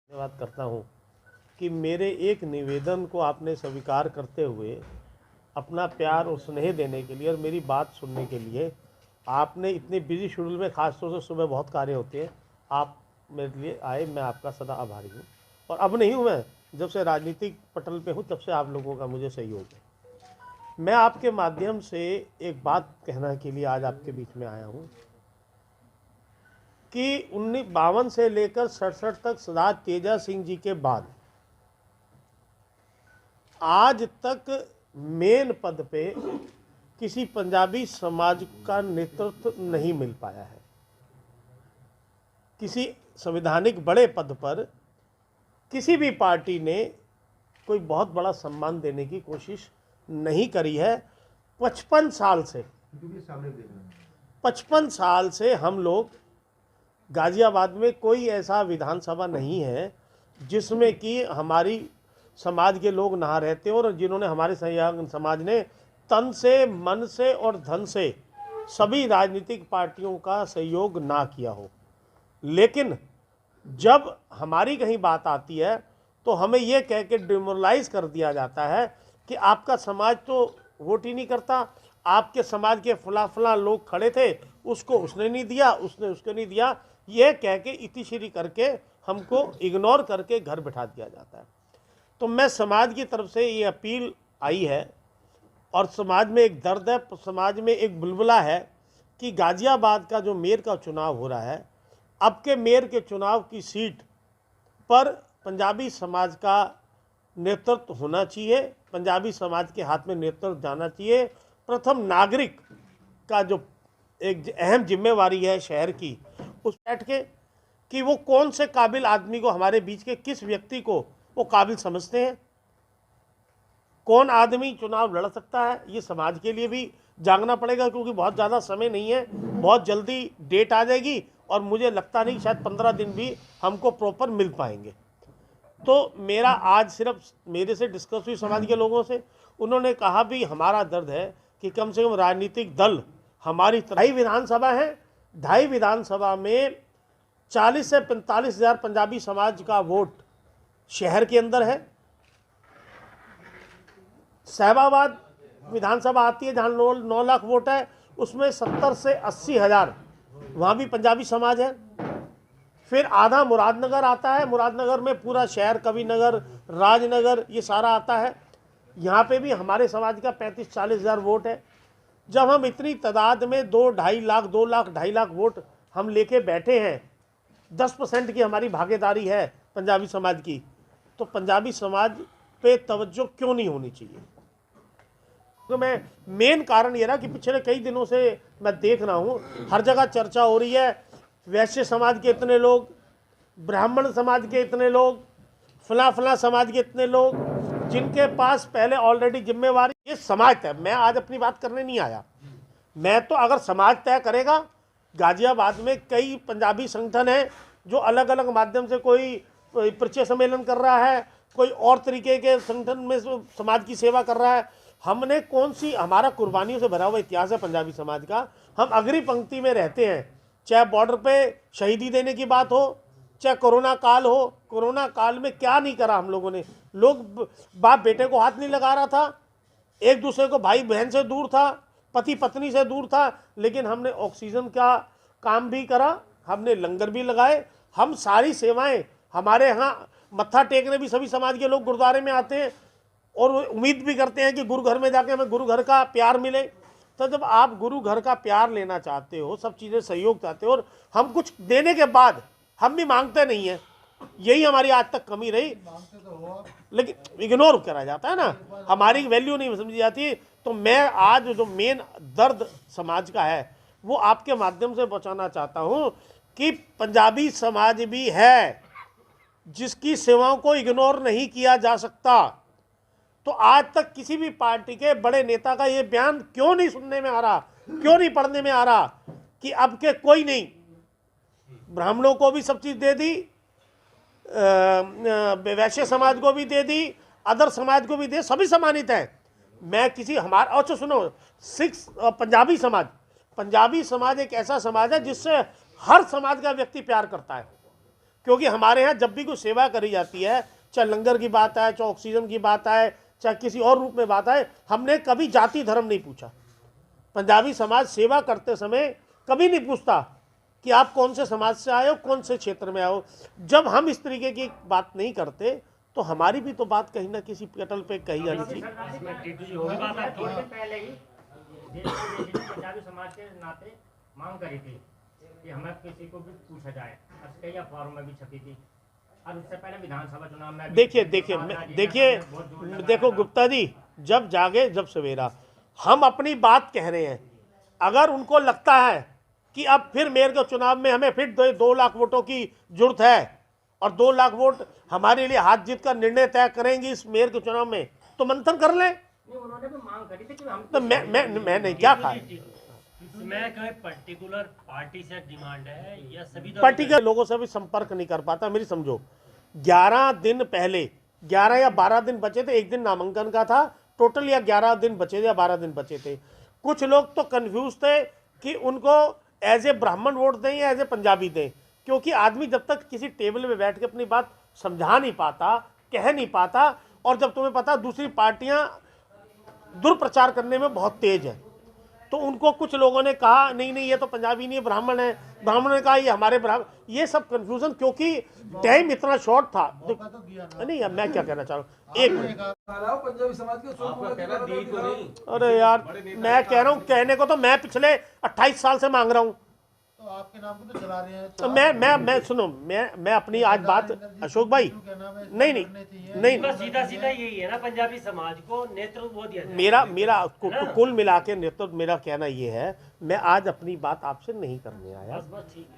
धन्यवाद करता हूँ कि मेरे एक निवेदन को आपने स्वीकार करते हुए अपना प्यार और स्नेह देने के लिए और मेरी बात सुनने के लिए आपने इतने बिजी शेड्यूल में, खासतौर से सुबह बहुत कार्य होते हैं, आप मेरे लिए आए। मैं आपका सदा आभारी हूँ। और अब नहीं हूँ मैं, जब से राजनीतिक पटल पे हूँ तब से आप लोगों का मुझे सहयोग है। मैं आपके माध्यम से एक बात कहने के लिए आज आपके बीच में आया हूँ कि 1952 से लेकर 67 तक सरदार तेजा सिंह जी के बाद आज तक मेन पद पे किसी पंजाबी समाज का नेतृत्व नहीं मिल पाया है। किसी संवैधानिक बड़े पद पर किसी भी पार्टी ने कोई बहुत बड़ा सम्मान देने की कोशिश नहीं करी है। 55 साल से हम लोग गाजियाबाद में कोई ऐसा विधानसभा नहीं है जिसमें कि हमारी समाज के लोग ना रहते और जिन्होंने हमारे समाज ने तन से, मन से और धन से सभी राजनीतिक पार्टियों का सहयोग ना किया हो। लेकिन जब हमारी कहीं बात आती है तो हमें यह कह के डिमोरलाइज कर दिया जाता है कि आपका समाज तो वोट ही नहीं करता, आपके समाज के फला लोग खड़े थे, उसको उसने नहीं दिया, उसने उसको नहीं दिया, यह कह के इतिश्री करके हमको इग्नोर करके घर बैठा दिया जाता है। तो मैं समाज की तरफ से ये अपील आई है और समाज में एक दर्द है, समाज में एक बुलबुला है कि गाजियाबाद का जो मेयर का चुनाव हो रहा है, अब के मेयर के चुनाव की सीट पर पंजाबी समाज का नेतृत्व होना चाहिए, पंजाबी समाज के हाथ में नेतृत्व जाना चाहिए। प्रथम नागरिक का जो एक अहम जिम्मेवारी है शहर की, उस बैठ के कि वो कौन से काबिल आदमी को, हमारे बीच के किस व्यक्ति को वो काबिल समझते हैं, कौन आदमी चुनाव लड़ सकता है, ये समाज के लिए भी जागना पड़ेगा क्योंकि बहुत ज़्यादा समय नहीं है, बहुत जल्दी डेट आ जाएगी और मुझे लगता नहीं शायद 15 दिन भी हमको प्रॉपर मिल पाएंगे। तो मेरा आज सिर्फ मेरे से डिस्कस हुई समाज के लोगों से, उन्होंने कहा भी हमारा दर्द है कि कम से कम राजनीतिक दल हमारी 2.5 विधानसभा है, 2.5 विधानसभा में 40 से 45 हज़ार पंजाबी समाज का वोट शहर के अंदर है। साहिबाबाद विधानसभा आती है जहाँ 9 लाख वोट है, उसमें 70 से 80 हज़ार वहाँ भी पंजाबी समाज है। फिर आधा मुरादनगर आता है, मुरादनगर में पूरा शहर, कविनगर, राजनगर, ये सारा आता है, यहाँ पे भी हमारे समाज का 35-40 हज़ार वोट है। जब हम इतनी तादाद में 2-2.5 लाख 2-2.5 लाख वोट हम लेके बैठे हैं, 10% की हमारी भागीदारी है पंजाबी समाज की, तो पंजाबी समाज पे तवज्जो क्यों नहीं होनी चाहिए? तो मैं मेन कारण ये रहा कि पिछले कई दिनों से मैं देख रहा हूँ हर जगह चर्चा हो रही है, वैश्य समाज के इतने लोग, ब्राह्मण समाज के इतने लोग, फला समाज के इतने लोग, जिनके पास पहले ऑलरेडी जिम्मेवारी, ये समाज तय। मैं आज अपनी बात करने नहीं आया, मैं तो अगर समाज तय करेगा, गाजियाबाद में कई पंजाबी संगठन हैं जो अलग अलग माध्यम से कोई परिचय सम्मेलन कर रहा है, कोई और तरीके के संगठन में समाज की सेवा कर रहा है। हमने कौन सी, हमारा कुर्बानियों से भरा हुआ इतिहास है पंजाबी समाज का, हम अग्रिम पंक्ति में रहते हैं, चाहे बॉर्डर पे शहीदी देने की बात हो, चाहे कोरोना काल हो। कोरोना काल में क्या नहीं करा हम लोगों ने, लोग बाप बेटे को हाथ नहीं लगा रहा था, एक दूसरे को भाई बहन से दूर था, पति पत्नी से दूर था, लेकिन हमने ऑक्सीजन का काम भी करा, हमने लंगर भी लगाए, हम सारी सेवाएं, हमारे यहाँ मत्था टेकने भी सभी समाज के लोग गुरुद्वारे में आते हैं और उम्मीद भी करते हैं कि गुरु घर में जाके हमें गुरु घर का प्यार मिले। तो जब आप गुरु घर का प्यार लेना चाहते हो, सब चीज़ें सहयोग चाहते हो, और हम कुछ देने के बाद हम भी मांगते नहीं हैं, यही हमारी आज तक कमी रही, लेकिन इग्नोर करा जाता है ना, हमारी वैल्यू नहीं समझी जाती। तो मैं आज जो मेन दर्द समाज का है वो आपके माध्यम से पहुंचाना चाहता हूं कि पंजाबी समाज भी है जिसकी सेवाओं को इग्नोर नहीं किया जा सकता। तो आज तक किसी भी पार्टी के बड़े नेता का ये बयान क्यों नहीं सुनने में आ रहा, क्यों नहीं पढ़ने में आ रहा कि अब के कोई नहीं, ब्राह्मणों को भी सब चीज़ दे दी, वैश्य समाज को भी दे दी, अदर समाज को भी दे, सभी सम्मानित हैं। मैं किसी हमारा, अच्छा सुनो, पंजाबी समाज एक ऐसा समाज है जिससे हर समाज का व्यक्ति प्यार करता है, क्योंकि हमारे यहाँ जब भी कोई सेवा करी जाती है, चाहे लंगर की बात है, चाहे ऑक्सीजन की बात है, चाहे किसी और रूप में बात है, हमने कभी जाति धर्म नहीं पूछा। पंजाबी समाज सेवा करते समय कभी नहीं पूछता कि आप कौन से समाज से आए हो, कौन से क्षेत्र में आए हो। जब हम इस तरीके की बात नहीं करते तो हमारी भी तो बात कहीं ना किसी पटल पे कही जानी चाहिए। पहले ही पंजाबी समाज के नाते मांग करी थी कि हमें किसी को भी पूछा जाए, कई अखबारों में भी छपी थी, और उससे पहले विधानसभा चुनाव में देखो गुप्ता जी, जब सवेरा हम अपनी बात कह रहे हैं, अगर उनको लगता है कि अब फिर मेयर के चुनाव में हमें फिर 2 लाख वोटों की जरूरत है और 2 लाख वोट हमारे लिए हाथ जीत का निर्णय तय करेंगे इस मेयर के चुनाव में, तो मंथन कर लें। उन्होंने भी मांग करी थी कि हम तो मैं नहीं क्या कहा, मैं कहीं पर्टिकुलर पार्टी से डिमांड है या सभी पार्टी के लोगों से भी संपर्क नहीं कर पाता। मेरी समझो, 11 दिन पहले, 11 या 12 दिन बचे थे, एक दिन नामांकन का था टोटल, या 11 दिन बचे थे या 12 दिन बचे थे। कुछ लोग तो कंफ्यूज थे कि उनको एज ए ब्राह्मण वोट दें या एज ए पंजाबी दें, क्योंकि आदमी जब तक किसी टेबल में बैठ के अपनी बात समझा नहीं पाता, कह नहीं पाता, और जब तुम्हें पता दूसरी पार्टियां दुर्प्रचार करने में बहुत तेज है, तो उनको कुछ लोगों ने कहा नहीं ये तो पंजाबी नहीं है, ब्राह्मण है, ब्राह्मण ने कहा ये हमारे ब्राह्मण, ये सब कंफ्यूजन, क्योंकि टाइम इतना शॉर्ट था। नहीं, अब मैं क्या कहना चाह रहा हूँ, एक मिनट, पंजाबी समाज के अरे यार मैं कह रहा हूँ, कहने को तो मैं पिछले 28 साल से मांग रहा हूँ, तो आपके नाम को तो चला रहे हैं। तो मैं सुनो, मैं अपनी आज बात, अशोक भाई, नहीं सीधा यही है ना, पंजाबी समाज को नेतृत्व वो दिया मेरा कुल मिला के नेतृत्व, मेरा कहना ये है, मैं आज अपनी बात आपसे नहीं करने आया,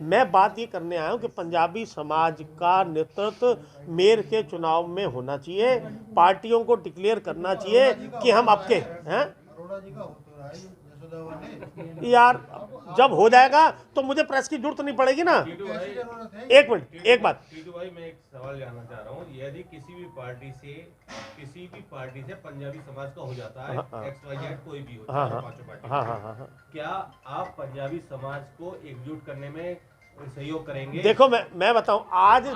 मैं बात ये करने आया हूँ कि पंजाबी समाज का नेतृत्व मेयर के चुनाव में होना चाहिए, पार्टियों को डिक्लेयर करना चाहिए कि हम आपके हैं। यार जब हो जाएगा तो मुझे प्रेस की जरूरत नहीं पड़ेगी ना। एक मिनट, एक बात टीटू भाई, मैं एक सवाल जानना चाह रहा हूँ, यदि किसी भी पार्टी से पंजाबी समाज का हो जाता है, XYZ कोई भी हो, पांचों पार्टी, क्या आप पंजाबी समाज को एकजुट करने में सहयोग करेंगे? देखो मैं बताऊं, आज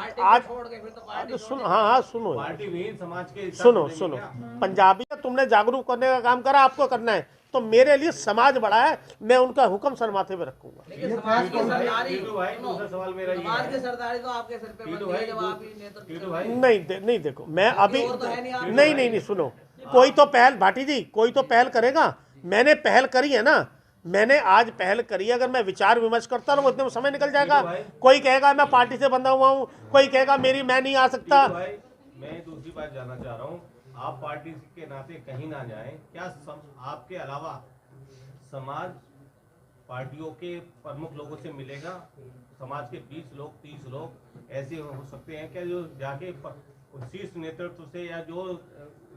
सुनो पार्टी विहीन समाज के सुनो पंजाबी पंजाबी तुमने जागरूक करने का काम करा, आपको करना है, तो मेरे लिए समाज बड़ा है, मैं उनका हुक्म सर माथे पे रखूंगा। नहीं देखो, मैं अभी नहीं सुनो, कोई तो पहल, भाटी जी कोई तो पहल करेगा। मैंने पहल करी है ना, मैंने आज पहल करी है, अगर मैं विचार विमर्श करता रहूं उतने में समय निकल जाएगा। कोई कहेगा मैं पार्टी से बंधा हुआ हूं, कोई कहेगा मैं नहीं आ सकता। मैं दूसरी बात जानना चाह रहा हूं, आप पार्टी के नाते कहीं ना जाएं, क्या आपके अलावा समाज पार्टियों के प्रमुख लोगों से मिलेगा? समाज के 20 लोग 30 लोग ऐसे हो सकते हैं क्या जो जाके शीर्ष नेतृत्व से या जो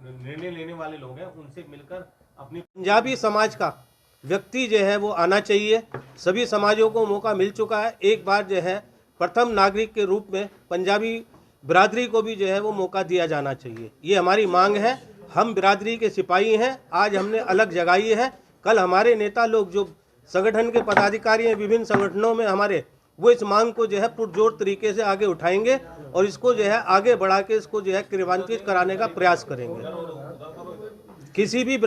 निर्णय लेने वाले लोग हैं उनसे मिलकर अपनी पंजाबी समाज का व्यक्ति जो है वो आना चाहिए। सभी समाजों को मौका मिल चुका है, एक बार जो है प्रथम नागरिक के रूप में पंजाबी बिरादरी को भी जो है वो मौका दिया जाना चाहिए, ये हमारी मांग है। हम बिरादरी के सिपाही हैं, आज हमने अलग जगाई है, कल हमारे नेता लोग जो संगठन के पदाधिकारी हैं विभिन्न संगठनों में हमारे, वो इस मांग को जो है पुरजोर तरीके से आगे उठाएंगे और इसको जो है आगे बढ़ा के इसको जो है क्रियान्वित कराने का प्रयास करेंगे। किसी भी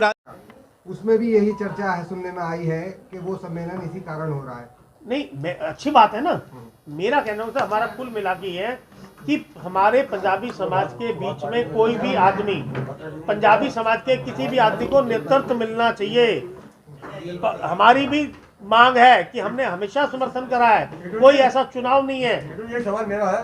उसमें भी यही चर्चा है, सुनने में आई है कि वो सम्मेलन इसी कारण हो रहा है। नहीं, अच्छी बात है ना। मेरा कहना होता है हमारा कुल मिला के है कि हमारे पंजाबी समाज के बीच में कोई भी आदमी, पंजाबी समाज के किसी भी आदमी को नेतृत्व मिलना चाहिए। हमारी भी मांग है कि हमने हमेशा समर्थन करा है, कोई ऐसा चुनाव नहीं है। ये सवाल मेरा है।